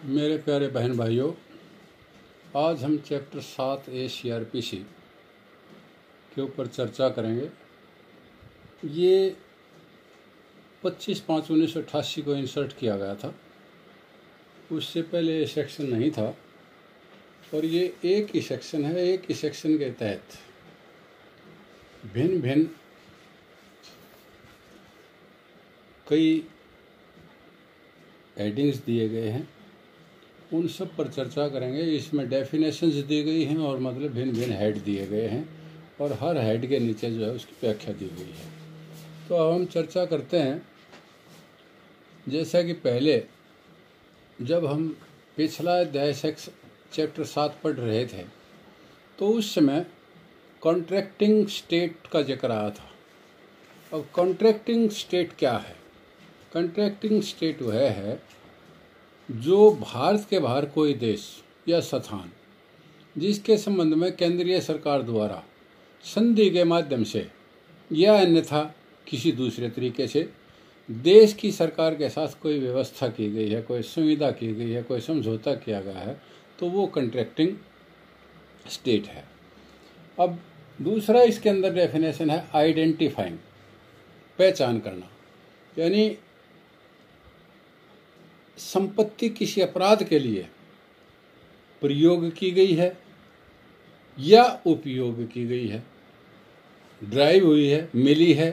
मेरे प्यारे बहन भाइयों, आज हम चैप्टर 7A CRPC के ऊपर चर्चा करेंगे। ये 25/5/1988 को इंसर्ट किया गया था। उससे पहले ये सेक्शन नहीं था और ये एक ही सेक्शन है। एक ही सेक्शन के तहत भिन्न भिन्न कई हेडिंग्स दिए गए हैं, उन सब पर चर्चा करेंगे। इसमें डेफिनेशंस दी गई हैं और मतलब भिन्न भिन्न हेड दिए गए हैं और हर हेड के नीचे जो है उसकी व्याख्या दी गई है। तो अब हम चर्चा करते हैं। जैसा कि पहले जब हम पिछला अध्याय चैप्टर 7 पढ़ रहे थे तो उस समय कॉन्ट्रैक्टिंग स्टेट का जिक्र आया था। अब कॉन्ट्रैक्टिंग स्टेट क्या है? कॉन्ट्रैक्टिंग स्टेट वह है जो भारत के बाहर कोई देश या स्थान जिसके संबंध में केंद्रीय सरकार द्वारा संधि के माध्यम से या अन्यथा किसी दूसरे तरीके से देश की सरकार के साथ कोई व्यवस्था की गई है, कोई सुविधा की गई है, कोई समझौता किया गया है, तो वो कॉन्ट्रैक्टिंग स्टेट है। अब दूसरा इसके अंदर डेफिनेशन है आइडेंटिफाइंग, पहचान करना। यानी संपत्ति किसी अपराध के लिए प्रयोग की गई है या उपयोग की गई है, ड्राइव हुई है, मिली है,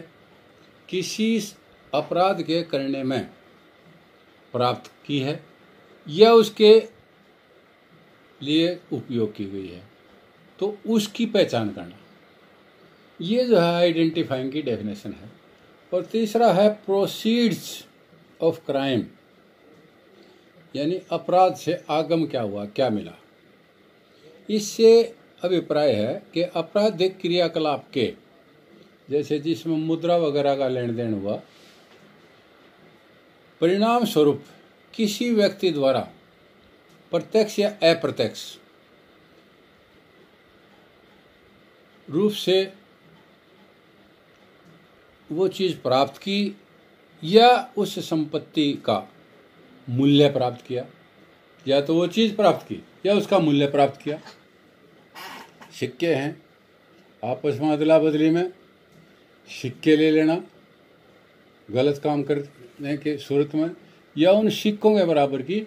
किसी अपराध के करने में प्राप्त की है या उसके लिए उपयोग की गई है, तो उसकी पहचान करना, ये जो है आइडेंटिफाइंग की डेफिनेशन है। और तीसरा है प्रोसीड्स ऑफ क्राइम, यानी अपराध से आगम क्या हुआ, क्या मिला। इससे अभिप्राय है कि आपराधिक क्रियाकलाप के, जैसे जिसमें मुद्रा वगैरह का लेन देन हुआ, परिणाम स्वरूप किसी व्यक्ति द्वारा प्रत्यक्ष या अप्रत्यक्ष रूप से वो चीज प्राप्त की या उस संपत्ति का मूल्य प्राप्त किया, या तो वो चीज प्राप्त की या उसका मूल्य प्राप्त किया। सिक्के हैं, आपस में अदला बदली में सिक्के ले लेना गलत काम करने के सूरत में, या उन सिक्कों के बराबर की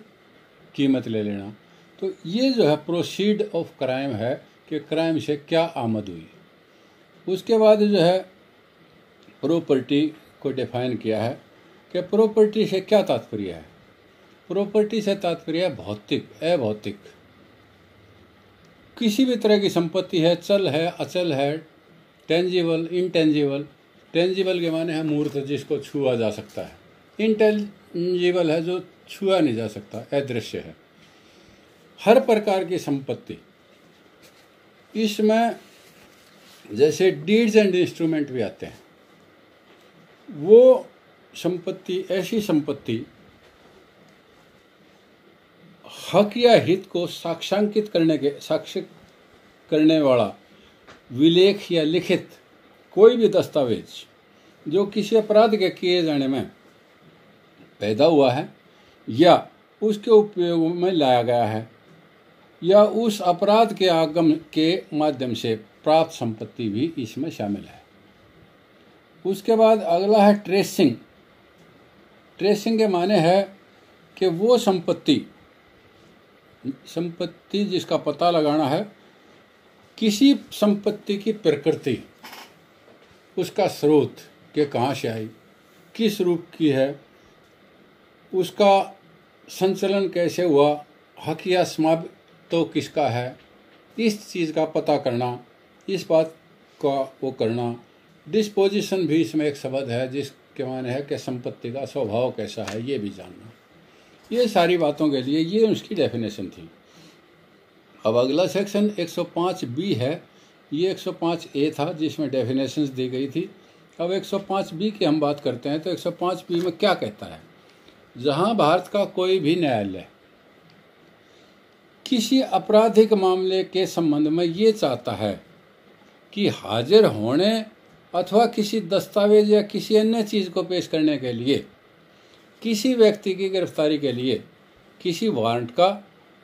कीमत ले लेना। तो ये जो है प्रोसीड ऑफ क्राइम है कि क्राइम से क्या आमद हुई। उसके बाद जो है प्रॉपर्टी को डिफाइन किया है कि प्रॉपर्टी से क्या तात्पर्य है। प्रॉपर्टी से तात्पर्य भौतिक, अभौतिक, किसी भी तरह की संपत्ति है, चल है, अचल है, टेंजिबल, इनटेंजिबल। टेंजिबल के माने है मूर्त, जिसको छुआ जा सकता है। इनटेंजिबल है जो छुआ नहीं जा सकता, अदृश्य है। हर प्रकार की संपत्ति, इसमें जैसे डीड्स एंड इंस्ट्रूमेंट भी आते हैं, वो संपत्ति ऐसी संपत्ति हक या हित को साक्षांकित साक्षित करने वाला विलेख या लिखित कोई भी दस्तावेज जो किसी अपराध के किए जाने में पैदा हुआ है या उसके उपयोग में लाया गया है या उस अपराध के आगम के माध्यम से प्राप्त संपत्ति भी इसमें शामिल है। उसके बाद अगला है ट्रेसिंग। ट्रेसिंग के माने है कि वो संपत्ति जिसका पता लगाना है, किसी संपत्ति की प्रकृति, उसका स्रोत के कहाँ से आई, किस रूप की है, उसका संचलन कैसे हुआ, हक या स्वामित्व तो किसका है, इस चीज़ का पता करना, इस बात का वो करना। डिस्पोजिशन भी इसमें एक शब्द है जिसके माने है कि संपत्ति का स्वभाव कैसा है, ये भी जानना। ये सारी बातों के लिए ये उसकी डेफिनेशन थी। अब अगला सेक्शन 105B है। ये 105A था जिसमें डेफिनेशंस दी गई थी। अब 105B की हम बात करते हैं तो 105B में क्या कहता है? जहां भारत का कोई भी न्यायालय किसी आपराधिक मामले के संबंध में ये चाहता है कि हाजिर होने अथवा किसी दस्तावेज या किसी अन्य चीज़ को पेश करने के लिए किसी व्यक्ति की गिरफ्तारी के लिए किसी वारंट का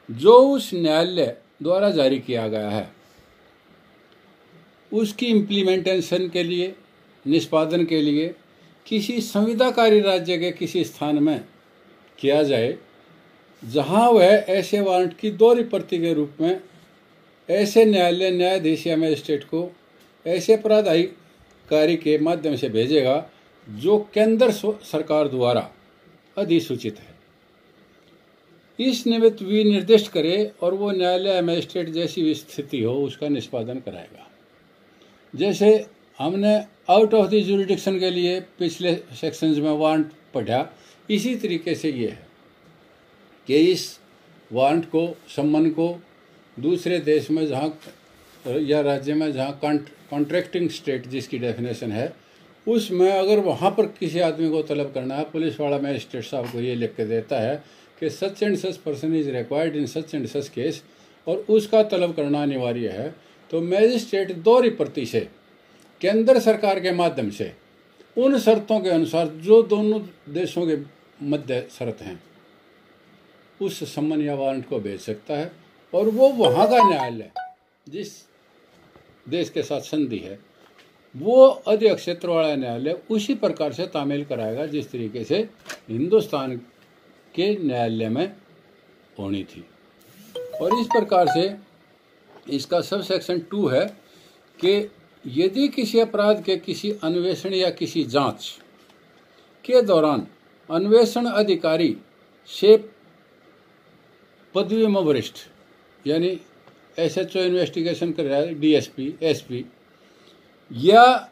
जो उस न्यायालय द्वारा जारी किया गया है उसकी इम्प्लीमेंटेशन के लिए, निष्पादन के लिए किसी संविधाकारी राज्य के किसी स्थान में किया जाए, जहां वह ऐसे वारंट की दोहरी प्रति के रूप में ऐसे न्यायालय, न्यायाधीश या मजिस्ट्रेट को ऐसे अपराधिकारी के माध्यम से भेजेगा जो केंद्र सरकार द्वारा अधिसूचित है। इस निमित्त विनिर्दिष्ट करे और वो न्यायालय या मजिस्ट्रेट जैसी भी स्थिति हो उसका निष्पादन कराएगा। जैसे हमने आउट ऑफ द जुरिडिक्शन के लिए पिछले सेक्शंस में वारंट पढ़ा, इसी तरीके से ये है कि इस वारंट को, सम्मन को दूसरे देश में जहाँ या राज्य में जहाँ कॉन्ट्रैक्टिंग स्टेट जिसकी डेफिनेशन है उसमें अगर वहाँ पर किसी आदमी को तलब करना है, पुलिस वाला मजिस्ट्रेट साहब को ये लिख के देता है कि such and such person is required in such and such case और उसका तलब करना अनिवार्य है, तो मजिस्ट्रेट दोहरी प्रति से केंद्र सरकार के माध्यम से उन शर्तों के अनुसार जो दोनों देशों के मध्य शर्त हैं उस सम्मन या वारंट को भेज सकता है और वो वहाँ का न्यायालय जिस देश के साथ संधि है वो अधिक क्षेत्र वाला न्यायालय उसी प्रकार से तामील कराएगा जिस तरीके से हिंदुस्तान के न्यायालय में होनी थी। और इस प्रकार से इसका सब सेक्शन 2 है कि यदि किसी अपराध के किसी अन्वेषण या किसी जांच के दौरान अन्वेषण अधिकारी से पदवी में वरिष्ठ यानी SHO इन्वेस्टिगेशन कर रहा है, DSP, SP या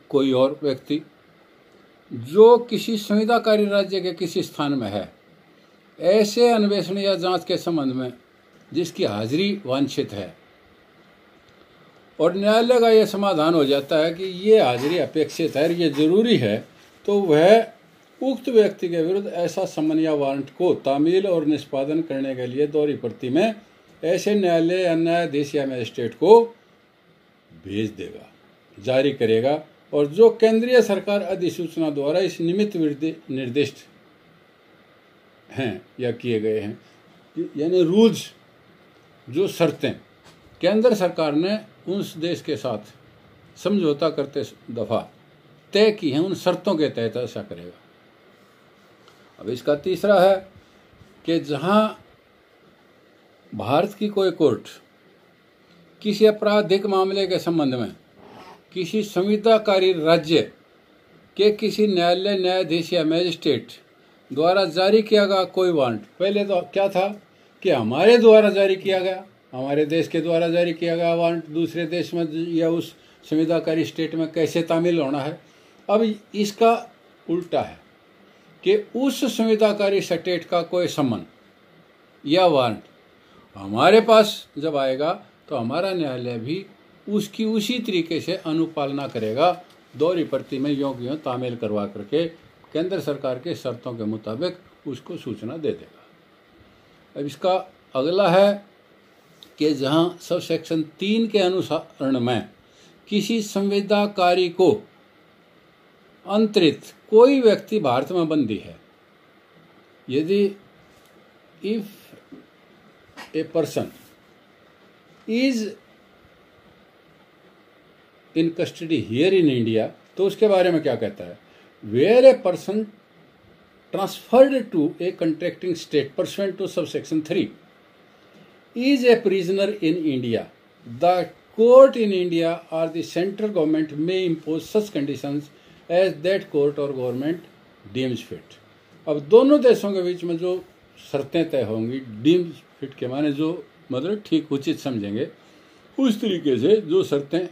कोई और व्यक्ति जो किसी संविधाकारी राज्य के किसी स्थान में है, ऐसे अन्वेषण या जांच के संबंध में जिसकी हाजिरी वांछित है और न्यायालय का यह समाधान हो जाता है कि ये हाजिरी अपेक्षित है, ये जरूरी है, तो वह उक्त व्यक्ति के विरुद्ध ऐसा सम्मन या वारंट को तामील और निष्पादन करने के लिए दोहरी प्रति में ऐसे न्यायालय या न्यायाधीश या मजिस्ट्रेट को भेज देगा, जारी करेगा और जो केंद्रीय सरकार अधिसूचना द्वारा इस निमित्त निर्दिष्ट हैं या किए गए हैं, यानी रूल्स, जो शर्तें केंद्र सरकार ने उस देश के साथ समझौता करते दफा तय की हैं, उन शर्तों के तहत ऐसा करेगा। अब इसका तीसरा है कि जहां भारत की कोई कोर्ट किसी आपराधिक मामले के संबंध में किसी संविधाकारी राज्य के किसी न्यायालय, न्यायाधीश या मजिस्ट्रेट द्वारा जारी किया गया कोई वारंट, पहले तो क्या था कि हमारे द्वारा जारी किया गया, हमारे देश के द्वारा जारी किया गया वारंट दूसरे देश में या उस संविधाकारी स्टेट में कैसे तामील होना है। अब इसका उल्टा है कि उस संविधाकारी स्टेट का कोई सम्मन या वारंट हमारे पास जब आएगा तो हमारा न्यायालय भी उसकी उसी तरीके से अनुपालना करेगा, दोहरी प्रति में यों की यों तामील करवा करके केंद्र सरकार के शर्तों के मुताबिक उसको सूचना दे देगा। अब इसका अगला है कि जहां सब सेक्शन 3 के अनुसरण में किसी संविधाकारी को अंतरित कोई व्यक्ति भारत में बंदी है, यदि if a person is in custody here in India, तो उसके बारे में क्या कहता है, where a person transferred to a contracting state pursuant to sub section 3 is a prisoner in India, the court in India or the central government may impose such conditions as that court or government deems fit। अब दोनों देशों के बीच में जो शर्तें तय होंगी, deems fit के माने जो मतलब ठीक उचित समझेंगे, उस तरीके से जो शर्तें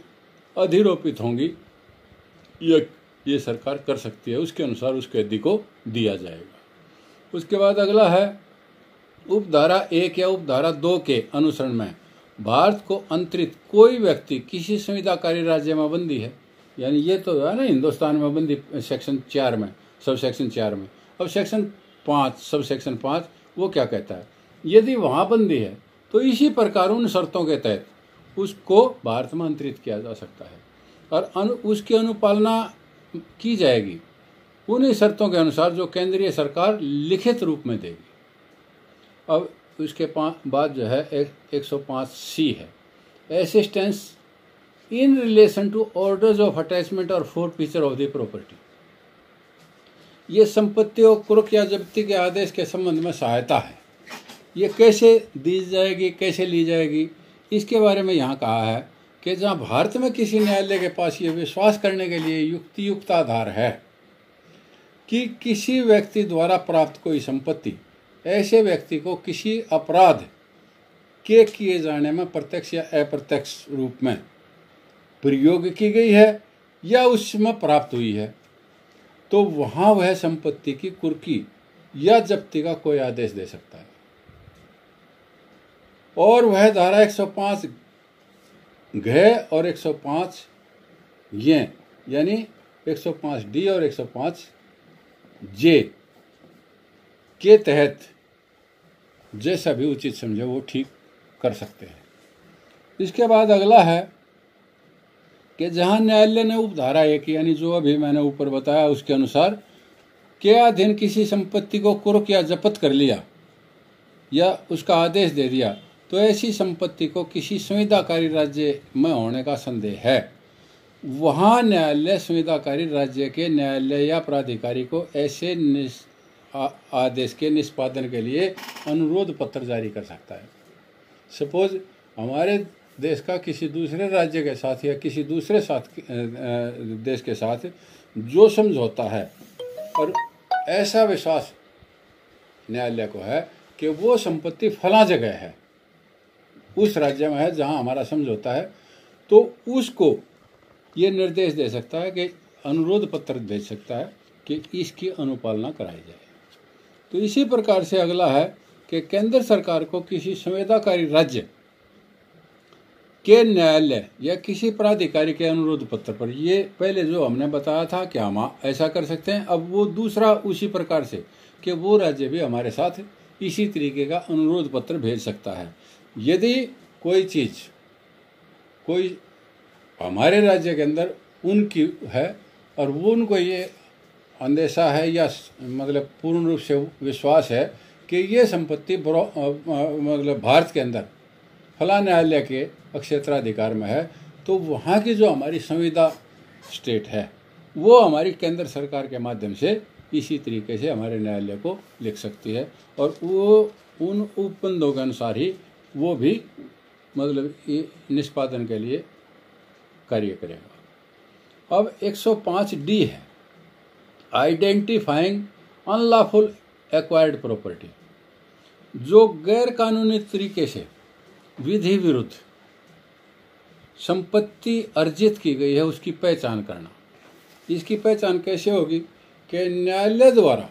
अधिरोपित होंगी ये सरकार कर सकती है, उसके अनुसार उस कैदी को दिया जाएगा। उसके बाद अगला है उपधारा 1 या उपधारा 2 के अनुसरण में भारत को अंतरित कोई व्यक्ति किसी संविधाकारी राज्य में बंदी है, यानी ये तो है ना हिंदुस्तान में बंदी सेक्शन 4 में, सब सेक्शन 4 में। अब सेक्शन 5 सब सेक्शन 5 वो क्या कहता है, यदि वहाँ बंदी है तो इसी प्रकार उन शर्तों के तहत उसको भारत में अंतरित किया जा सकता है और उसकी अनुपालना की जाएगी उन्हीं शर्तों के अनुसार जो केंद्रीय सरकार लिखित रूप में देगी। अब उसके बाद जो है 105C है, assistance in relation to orders of attachment और फोरफीचर ऑफ द प्रॉपर्टी। ये संपत्ति और कुर्क या जब्ती के आदेश के संबंध में सहायता है। ये कैसे दी जाएगी, कैसे ली जाएगी, इसके बारे में यहाँ कहा है कि जहाँ भारत में किसी न्यायालय के पास ये विश्वास करने के लिए युक्त आधार है कि किसी व्यक्ति द्वारा प्राप्त कोई संपत्ति ऐसे व्यक्ति को किसी अपराध के किए जाने में प्रत्यक्ष या अप्रत्यक्ष रूप में प्रयोग की गई है या उसमें प्राप्त हुई है, तो वहाँ वह संपत्ति की कुर्की या जब्ती का कोई आदेश दे सकता है। और वह धारा 105 घ और 105 ये यानी 105D और 105J के तहत जैसा भी उचित समझे वो ठीक कर सकते हैं। इसके बाद अगला है कि जहां न्यायालय ने उपधारा 1 यानी जो अभी मैंने ऊपर बताया उसके अनुसार के अधीन किसी संपत्ति को कुर्क या जब्त कर लिया या उसका आदेश दे दिया, तो ऐसी संपत्ति को किसी संविधाकारी राज्य में होने का संदेह है, वहाँ न्यायालय संविधाकारी राज्य के न्यायालय या प्राधिकारी को ऐसे आदेश के निष्पादन के लिए अनुरोध पत्र जारी कर सकता है। सपोज हमारे देश का किसी दूसरे राज्य के साथ या किसी दूसरे देश के साथ जो समझौता है और ऐसा विश्वास न्यायालय को है कि वो संपत्ति फला जगह है, उस राज्य में है जहां हमारा समझौता है, तो उसको ये निर्देश दे सकता है कि अनुरोध पत्र भेज सकता है कि इसकी अनुपालना कराई जाए। तो इसी प्रकार से अगला है कि केंद्र सरकार को किसी संविधाकारी राज्य के न्यायालय या किसी प्राधिकारी के अनुरोध पत्र पर, ये पहले जो हमने बताया था कि हम ऐसा कर सकते हैं, अब वो दूसरा उसी प्रकार से कि वो राज्य भी हमारे साथ इसी तरीके का अनुरोध पत्र भेज सकता है। यदि कोई चीज़ कोई हमारे राज्य के अंदर उनकी है और वो उनको ये अंदेशा है या मतलब पूर्ण रूप से विश्वास है कि ये संपत्ति मतलब भारत के अंदर फला न्यायालय के क्षेत्राधिकार में है, तो वहाँ की जो हमारी संविदा स्टेट है वो हमारी केंद्र सरकार के माध्यम से इसी तरीके से हमारे न्यायालय को लिख सकती है और वो उन उपबंधों के अनुसार ही वो भी मतलब निष्पादन के लिए कार्य करेगा। अब 105D है, आइडेंटिफाइंग अनलॉफुल एक्वायर्ड प्रॉपर्टी, जो गैर कानूनी तरीके से विधि विरुद्ध संपत्ति अर्जित की गई है उसकी पहचान करना। इसकी पहचान कैसे होगी कि न्यायालय द्वारा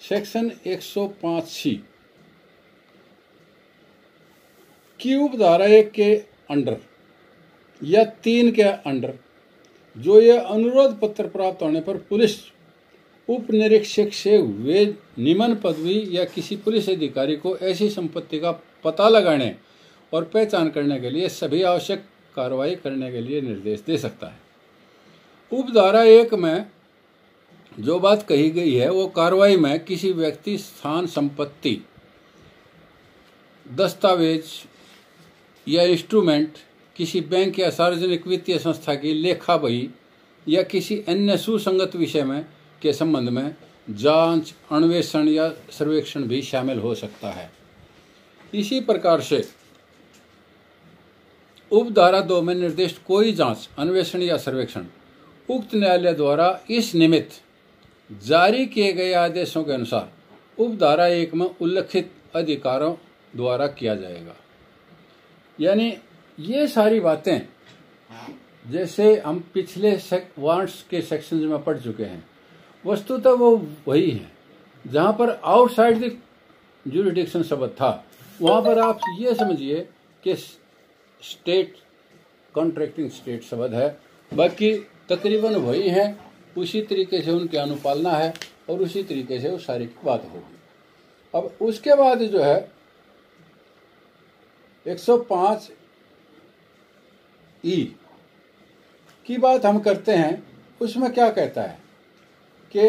सेक्शन 105C की उपधारा 1 के अंडर या 3 के अंडर जो ये अनुरोध पत्र प्राप्त होने पर पुलिस उप निरीक्षक से वे निम्न पदवी या किसी पुलिस अधिकारी को ऐसी संपत्ति का पता लगाने और पहचान करने के लिए सभी आवश्यक कार्रवाई करने के लिए निर्देश दे सकता है। उपधारा 1 में जो बात कही गई है वो कार्रवाई में किसी व्यक्ति, स्थान, संपत्ति, दस्तावेज या इंस्ट्रूमेंट, किसी बैंक या सार्वजनिक वित्तीय संस्था की लेखा बही या किसी अन्य सुसंगत विषय में के संबंध में जांच, अन्वेषण या सर्वेक्षण भी शामिल हो सकता है। इसी प्रकार से उपधारा 2 में निर्दिष्ट कोई जांच, अन्वेषण या सर्वेक्षण उक्त न्यायालय द्वारा इस निमित्त जारी किए गए आदेशों के अनुसार उपधारा 1 में उल्लिखित अधिकारों द्वारा किया जाएगा। यानी ये सारी बातें जैसे हम पिछले वारंट्स के सेक्शन में पढ़ चुके हैं, वस्तुतः वो वही है। जहाँ पर आउटसाइड द ज्यूरिडिक्शन शब्द था, वहाँ पर आप ये समझिए कि स्टेट, कॉन्ट्रैक्टिंग स्टेट शब्द है, बाकी तकरीबन वही है, उसी तरीके से उनकी अनुपालना है और उसी तरीके से वो सारी की बात होगी। अब उसके बाद जो है 105E की बात हम करते हैं, उसमें क्या कहता है कि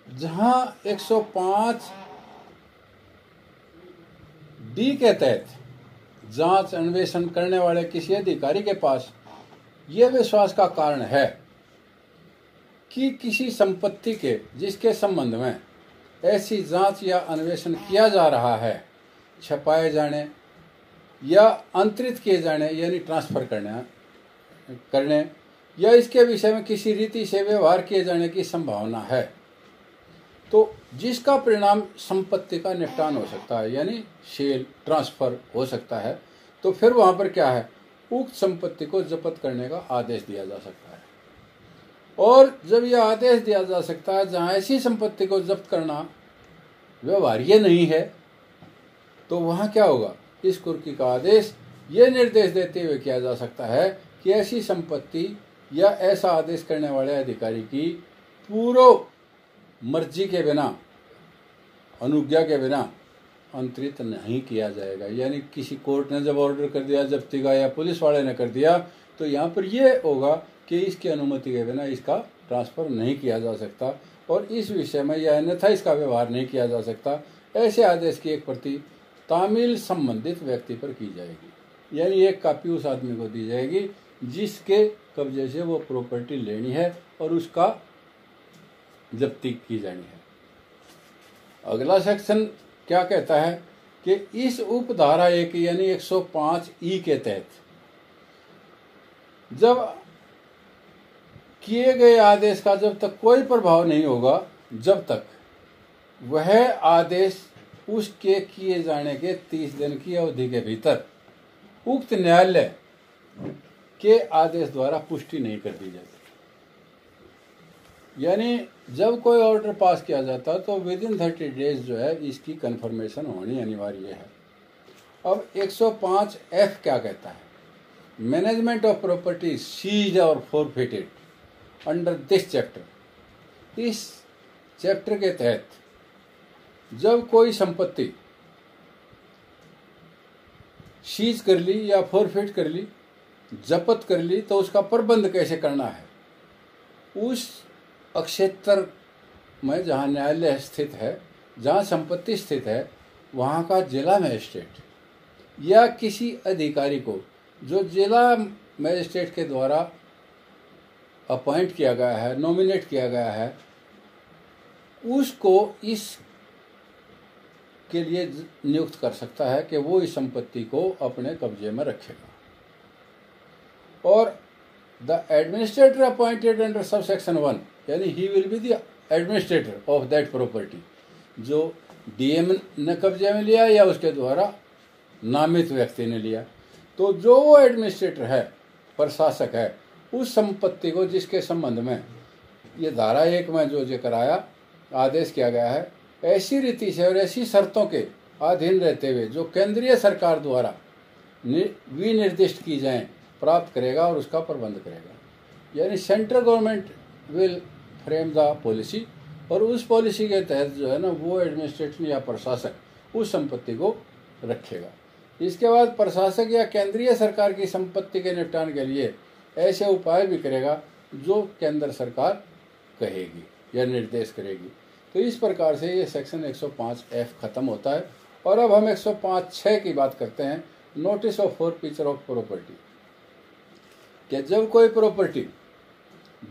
जहां 105 डी के तहत जांच अन्वेषण करने वाले किसी अधिकारी के पास यह विश्वास का कारण है कि किसी संपत्ति के जिसके संबंध में ऐसी जांच या अन्वेषण किया जा रहा है, छपाए जाने या अंतरित किए जाने यानी ट्रांसफर करने या इसके विषय में किसी रीति से व्यवहार किए जाने की संभावना है, तो जिसका परिणाम संपत्ति का निपटान हो सकता है यानी सेल ट्रांसफर हो सकता है, तो फिर वहां पर क्या है, उक्त संपत्ति को जब्त करने का आदेश दिया जा सकता है। और जब यह आदेश दिया जा सकता है जहां ऐसी संपत्ति को जब्त करना व्यवहार्य नहीं है, तो वहां क्या होगा, इस कुर्की का आदेश ये निर्देश देते हुए किया जा सकता है कि ऐसी संपत्ति या ऐसा आदेश करने वाले अधिकारी की पूर्व मर्जी के बिना, अनुज्ञा के बिना अंतरित नहीं किया जाएगा। यानी किसी कोर्ट ने जब ऑर्डर कर दिया जब्ती का या पुलिस वाले ने कर दिया, तो यहाँ पर यह होगा कि इसकी अनुमति के बिना इसका ट्रांसफर नहीं किया जा सकता और इस विषय में या अन्यथा इसका व्यवहार नहीं किया जा सकता। ऐसे आदेश की एक प्रति तामील संबंधित व्यक्ति पर की जाएगी, यानी एक कॉपी उस आदमी को दी जाएगी जिसके कब्जे से वो प्रॉपर्टी लेनी है और उसका जब्ती की जानी है। अगला सेक्शन क्या कहता है कि इस उपधारा 1 यानी 105 के तहत जब किए गए आदेश का जब तक कोई प्रभाव नहीं होगा, जब तक वह आदेश उसके किए जाने के 30 दिन की अवधि के भीतर उक्त न्यायालय के आदेश द्वारा पुष्टि नहीं कर दी जाती। यानी जब कोई ऑर्डर पास किया जाता तो विद इन 30 डेज जो है इसकी कंफर्मेशन होनी अनिवार्य है। अब 105F क्या कहता है, मैनेजमेंट ऑफ प्रॉपर्टी सीज्ड और फॉरफिटेड अंडर दिस चैप्टर। इस चैप्टर के तहत जब कोई संपत्ति सीज कर ली या फॉरफिट कर ली, जब्त कर ली, तो उसका प्रबंध कैसे करना है। उस क्षेत्र में जहाँ न्यायालय स्थित है, जहाँ संपत्ति स्थित है, वहाँ का जिला मजिस्ट्रेट या किसी अधिकारी को जो जिला मजिस्ट्रेट के द्वारा अपॉइंट किया गया है, नॉमिनेट किया गया है, उसको इस के लिए नियुक्त कर सकता है कि वो इस संपत्ति को अपने कब्जे में रखेगा। और the administrator appointed under sub section 1 यानी he will be the administrator of that property, जो डीएम ने कब्जे में लिया या उसके द्वारा नामित व्यक्ति ने लिया, तो जो वो एडमिनिस्ट्रेटर है, प्रशासक है, उस संपत्ति को जिसके संबंध में ये धारा 1 में जो जिक्र आया, आदेश किया गया है, ऐसी रीति से और ऐसी शर्तों के अधीन रहते हुए जो केंद्रीय सरकार द्वारा विनिर्दिष्ट की जाएं, प्राप्त करेगा और उसका प्रबंध करेगा। यानी central government will frame the policy और उस पॉलिसी के तहत जो है ना वो एडमिनिस्ट्रेशन या प्रशासक उस संपत्ति को रखेगा। इसके बाद प्रशासक या केंद्रीय सरकार की संपत्ति के निपटान के लिए ऐसे उपाय भी करेगा जो केंद्र सरकार कहेगी या निर्देश करेगी। तो इस प्रकार से ये सेक्शन 105F खत्म होता है। और अब हम 105(6) की बात करते हैं, notice of forfeiture of property. कि जब कोई प्रॉपर्टी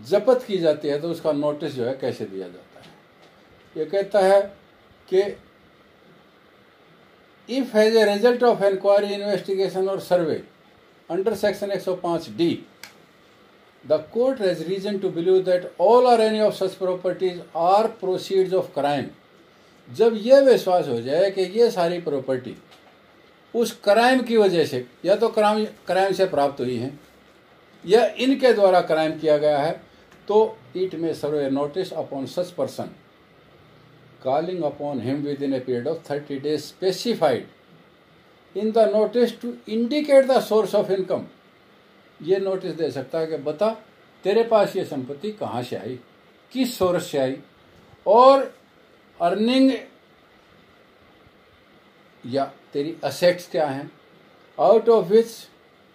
जब्त की जाती है तो उसका नोटिस जो है कैसे दिया जाता है। ये कहता है कि if as a result of inquiry, investigation और survey under section 105D the court has reason to believe that all or any of such properties are proceeds of crime। जब यह विश्वास हो जाए कि ये सारी प्रॉपर्टी उस क्राइम की वजह से या तो क्राइम से प्राप्त हुई हैं या इनके द्वारा क्राइम किया गया है, तो it may serve a notice upon such person calling upon him within a period of 30 days specified in the notice to indicate the source of income. ये नोटिस दे सकता है कि बता तेरे पास ये संपत्ति कहाँ से आई, किस सोर्स से आई और अर्निंग या तेरी असेट्स क्या हैं, आउट ऑफ विच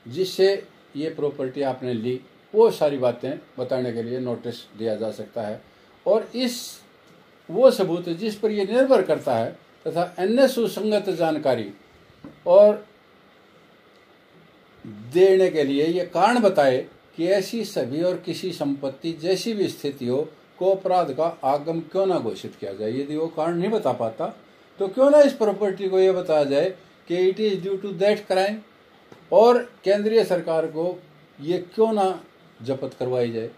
जिससे ये प्रॉपर्टी आपने ली, वो सारी बातें बताने के लिए नोटिस दिया जा सकता है। और इस वो सबूत जिस पर यह निर्भर करता है तथा अन्य सुसंगत जानकारी और देने के लिए ये कारण बताए कि ऐसी सभी और किसी संपत्ति जैसी भी स्थितियों को अपराध का आगम क्यों ना घोषित किया जाए। यदि वो कारण नहीं बता पाता तो क्यों ना इस प्रॉपर्टी को यह बताया जाए कि it is due to that crime, और केंद्रीय सरकार को ये क्यों ना जब्त करवाई जाए,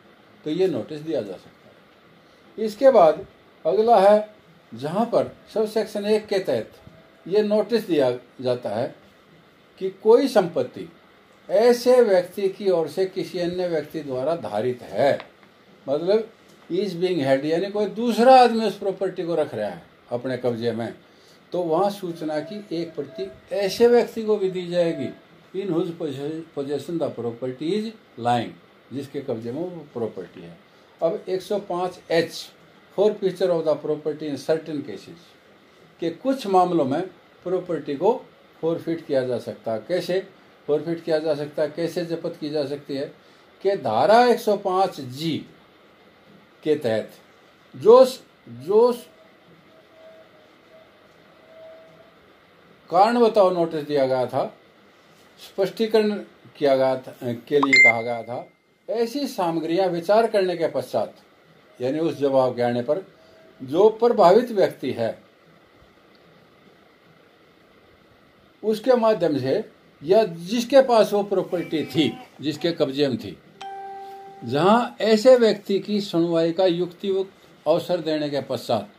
तो ये नोटिस दिया जा सकता है। इसके बाद अगला है जहां पर सब सेक्शन 1 के तहत ये नोटिस दिया जाता है कि कोई संपत्ति ऐसे व्यक्ति की ओर से किसी अन्य व्यक्ति द्वारा धारित है, मतलब इज बीइंग हेल्ड, यानी कोई दूसरा आदमी उस प्रॉपर्टी को रख रहा है अपने कब्जे में, तो वहां सूचना की एक प्रति ऐसे व्यक्ति को भी दी जाएगी in whose possession the property is lying, जिसके कब्जे में वो प्रॉपर्टी है। अब 105H forfeiture of the property in certain cases, के कुछ मामलों में प्रॉपर्टी को फॉरफिट किया जा सकता है। कैसे फॉरफिट किया जा सकता है, कैसे जब्त की जा सकती है कि धारा 105G के तहत जो कारण बताओ नोटिस दिया गया था, स्पष्टीकरण किया गया था, के लिए कहा गया था, ऐसी सामग्रियां विचार करने के पश्चात, यानी उस जवाब के आने पर जो प्रभावित व्यक्ति है उसके माध्यम से या जिसके पास वो प्रॉपर्टी थी, जिसके कब्जे में थी, जहां ऐसे व्यक्ति की सुनवाई का युक्तियुक्त अवसर देने के पश्चात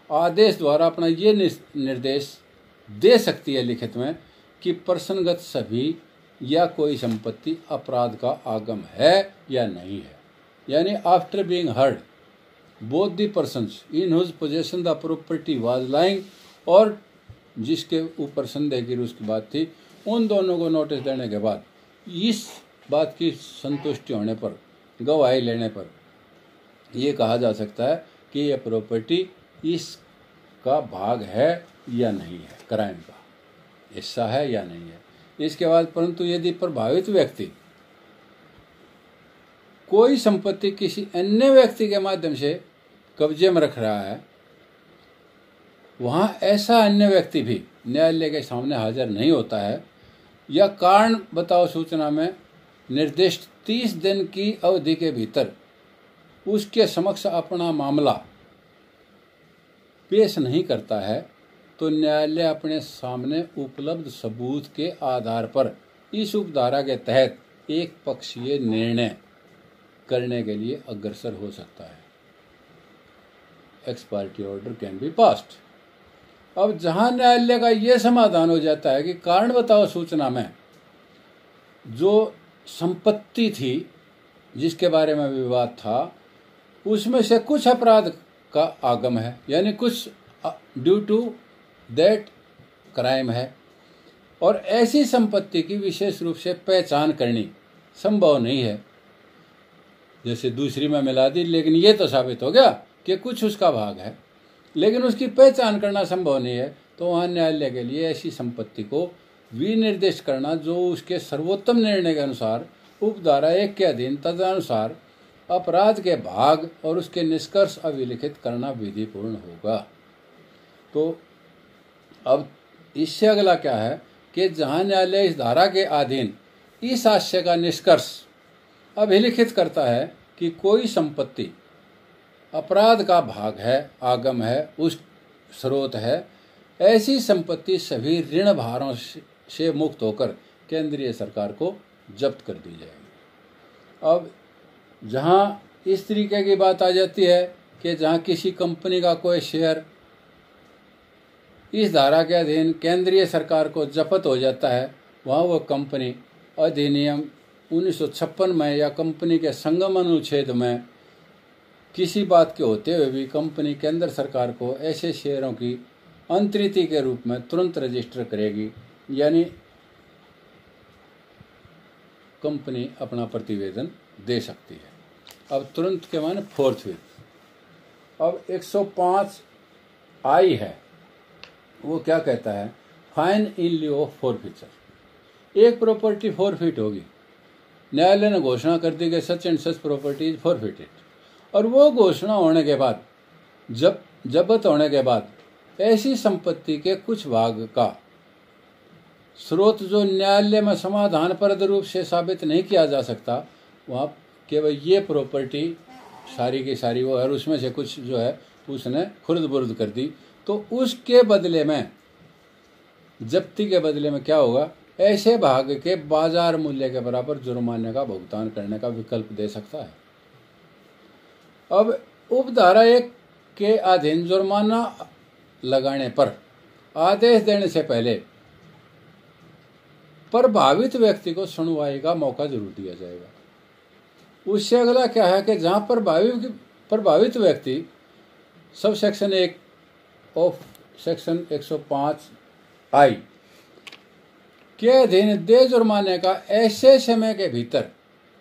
आदेश द्वारा अपना ये निर्देश दे सकती है लिखित में कि प्रसंगत सभी या कोई संपत्ति अपराध का आगम है या नहीं है। यानी after being heard both the persons in whose possession the property was lying, और जिसके ऊपर संदेह की उसकी बात थी, उन दोनों को नोटिस देने के बाद इस बात की संतुष्टि होने पर, गवाही लेने पर ये कहा जा सकता है कि यह प्रॉपर्टी इसका भाग है या नहीं है, क्राइम का हिस्सा है या नहीं है। इसके बाद परंतु यदि प्रभावित व्यक्ति कोई संपत्ति किसी अन्य व्यक्ति के माध्यम से कब्जे में रख रहा है, वहां ऐसा अन्य व्यक्ति भी न्यायालय के सामने हाजिर नहीं होता है या कारण बताओ सूचना में निर्दिष्ट 30 दिन की अवधि के भीतर उसके समक्ष अपना मामला पेश नहीं करता है, तो न्यायालय अपने सामने उपलब्ध सबूत के आधार पर इस उपधारा के तहत एक पक्षीय निर्णय करने के लिए अग्रसर हो सकता है। X party order can be passed. अब जहां न्यायालय का यह समाधान हो जाता है कि कारण बताओ सूचना में जो संपत्ति थी जिसके बारे में विवाद था, उसमें से कुछ अपराध का आगम है, यानी कुछ ड्यू टू दैट क्राइम है, और ऐसी संपत्ति की विशेष रूप से पहचान करनी संभव नहीं है, जैसे दूसरी में मिला दी, लेकिन ये तो साबित हो गया कि कुछ उसका भाग है, लेकिन उसकी पहचान करना संभव नहीं है, तो वहाँ न्यायालय के लिए ऐसी संपत्ति को विनिर्दिष्ट करना जो उसके सर्वोत्तम निर्णय के अनुसार उपधारा 1 के अधीन तदनुसार अपराध के भाग और उसके निष्कर्ष अभिलिखित करना विधिपूर्ण होगा। तो अब इससे अगला क्या है कि जहाँ न्यायालय इस धारा के अधीन इस आशय का निष्कर्ष अभिलिखित करता है कि कोई संपत्ति अपराध का भाग है, आगम है, उस स्रोत है, ऐसी संपत्ति सभी ऋण भारों से मुक्त होकर केंद्रीय सरकार को जब्त कर दी जाएगी। अब जहाँ इस तरीके की बात आ जाती है कि जहाँ किसी कंपनी का कोई शेयर इस धारा के अधीन केंद्रीय सरकार को जब्त हो जाता है, वहाँ वो कंपनी अधिनियम 1956 में या कंपनी के संगम अनुच्छेद में किसी बात के होते हुए भी कंपनी केंद्र सरकार को ऐसे शेयरों की अंतरिति के रूप में तुरंत रजिस्टर करेगी, यानी कंपनी अपना प्रतिवेदन दे सकती है। अब तुरंत के माने फोर्थविथ। अब 105I है, वो क्या कहता है, फाइन इन लिeu ऑफ फॉरफीचर। एक प्रॉपर्टी फॉरफिट होगी, न्यायालय ने घोषणा कर दी कि such and such property is forfeited, और वो घोषणा होने के बाद, जब्त होने के बाद ऐसी संपत्ति के कुछ भाग का स्रोत जो न्यायालय में समाधानप्रद रूप से साबित नहीं किया जा सकता, वहाँ केवल ये प्रॉपर्टी सारी की सारी वो, और उसमें से कुछ जो है उसने खुर्द बुर्द कर दी, तो उसके बदले में, जब्ती के बदले में क्या होगा, ऐसे भाग के बाजार मूल्य के बराबर जुर्माने का भुगतान करने का विकल्प दे सकता है। अब उपधारा 1 के अधीन जुर्माना लगाने पर आदेश देने से पहले प्रभावित व्यक्ति को सुनवाई का मौका जरूर दिया जाएगा। उससे अगला क्या है कि जहां प्रभावित व्यक्ति sub section 1 of section 105I के अधीन दे जुर्माने का ऐसे समय के भीतर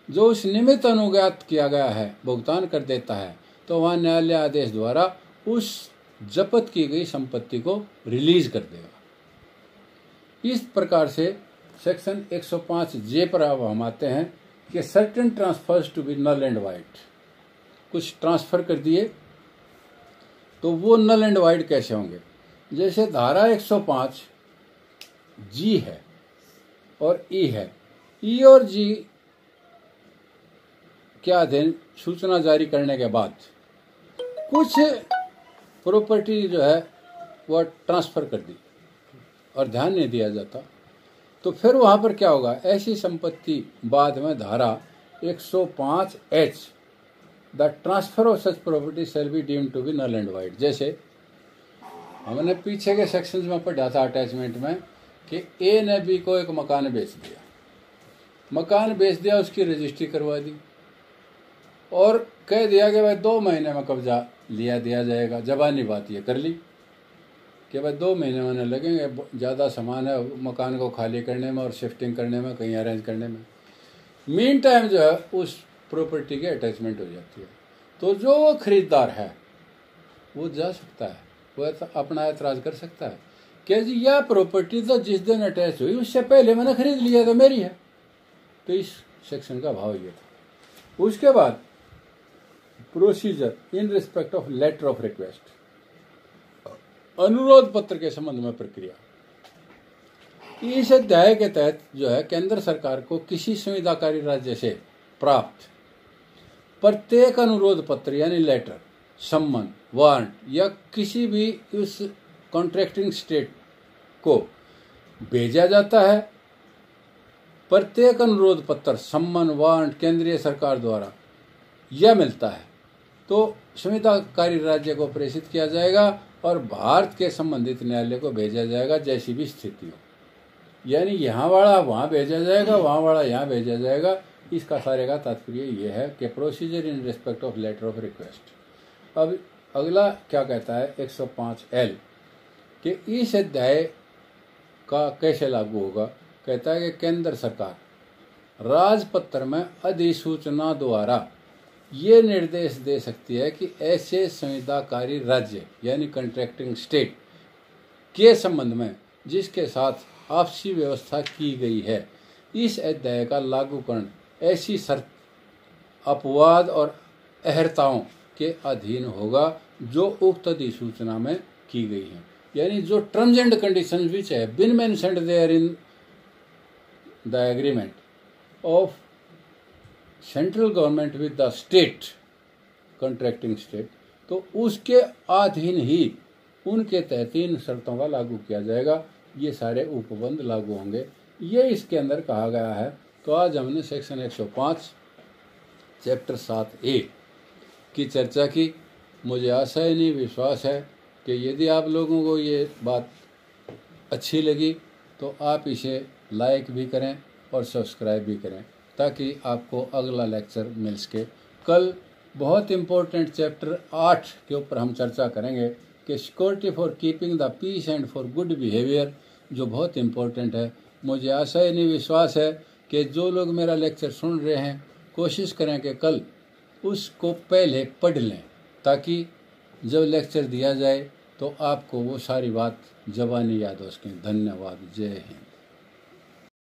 जो उस निमित्त अनुज्ञात किया गया है भुगतान कर देता है, तो वहाँ न्यायालय आदेश द्वारा उस जब्त की गई संपत्ति को रिलीज कर देगा। इस प्रकार से सेक्शन 105J पर अब हम आते हैं कि certain transfers to be null and void. कुछ ट्रांसफर कर दिए तो वो नल एंड वाइड कैसे होंगे? जैसे धारा 105G है और E है। E और G के अधीन सूचना जारी करने के बाद कुछ प्रॉपर्टी जो है वह ट्रांसफर कर दी और ध्यान नहीं दिया जाता, तो फिर वहां पर क्या होगा, ऐसी संपत्ति बाद में धारा 105H the transfer of such property shall be deemed to be null and void. जैसे हमने पीछे के सेक्शंस में पढ़ा था अटैचमेंट में कि ए ने बी को एक मकान बेच दिया, उसकी रजिस्ट्री करवा दी और कह दिया कि भाई 2 महीने में कब्जा लिया दिया जाएगा। जबानी बात ये कर ली कि भाई 2 महीने मैंने लगेंगे, ज़्यादा सामान है मकान को खाली करने में और शिफ्टिंग करने में, कहीं अरेंज करने में। मीन टाइम जो है उस प्रॉपर्टी की अटैचमेंट हो जाती है, तो जो वो खरीदार है वो जा सकता है, वो अपना एतराज़ कर सकता है कि जी यह प्रॉपर्टी तो जिस दिन अटैच हुई उससे पहले मैंने खरीद लिया तो मेरी है। तो इस सेक्शन का भाव ये था। उसके बाद procedure in respect of letter of request, अनुरोध पत्र के संबंध में प्रक्रिया। इस अध्याय के तहत जो है केंद्र सरकार को किसी संविधाकारी राज्य से प्राप्त प्रत्येक अनुरोध पत्र यानी लेटर, सम्मन, वारंट या किसी भी उस कॉन्ट्रैक्टिंग स्टेट को भेजा जाता है। प्रत्येक अनुरोध पत्र, सम्मन, वारंट केंद्रीय सरकार द्वारा यह मिलता है तो संविधाकारी राज्य को प्रेषित किया जाएगा और भारत के संबंधित न्यायालय को भेजा जाएगा, जैसी भी स्थिति हो। यानी यहाँ वाला वहाँ भेजा जाएगा, वहाँ वाला यहाँ भेजा जाएगा। इसका सारे का तात्पर्य ये है कि procedure in respect of letter of request. अब अगला क्या कहता है 105L कि इस अध्याय का कैसे लागू होगा। कहता है कि केंद्र सरकार राजपत्र में अधिसूचना द्वारा ये निर्देश दे सकती है कि ऐसे संविधाकारी राज्य यानी कॉन्ट्रैक्टिंग स्टेट के संबंध में जिसके साथ आपसी व्यवस्था की गई है, इस अध्याय का लागूकरण ऐसी शर्त, अपवाद और अहर्ताओं के अधीन होगा जो उक्त अधिसूचना में की गई है। यानी जो टर्म्स एंड कंडीशंस विच है been mentioned there in the agreement of central government with the state contracting state, तो उसके अधीन ही उनके तहत इन शर्तों का लागू किया जाएगा। ये सारे उपबंध लागू होंगे, ये इसके अंदर कहा गया है। तो आज हमने सेक्शन 105 चैप्टर 7A की चर्चा की। मुझे आशा है नहीं विश्वास है कि यदि आप लोगों को ये बात अच्छी लगी तो आप इसे लाइक भी करें और सब्सक्राइब भी करें ताकि आपको अगला लेक्चर मिल सके। कल बहुत इम्पोर्टेंट चैप्टर 8 के ऊपर हम चर्चा करेंगे कि security for keeping the peace and for good behaviour, जो बहुत इम्पोर्टेंट है। मुझे आशा ही नहीं विश्वास है कि जो लोग मेरा लेक्चर सुन रहे हैं कोशिश करें कि कल उसको पहले पढ़ लें ताकि जब लेक्चर दिया जाए तो आपको वो सारी बात ज़बानी याद हो सके। धन्यवाद। जय हिंद।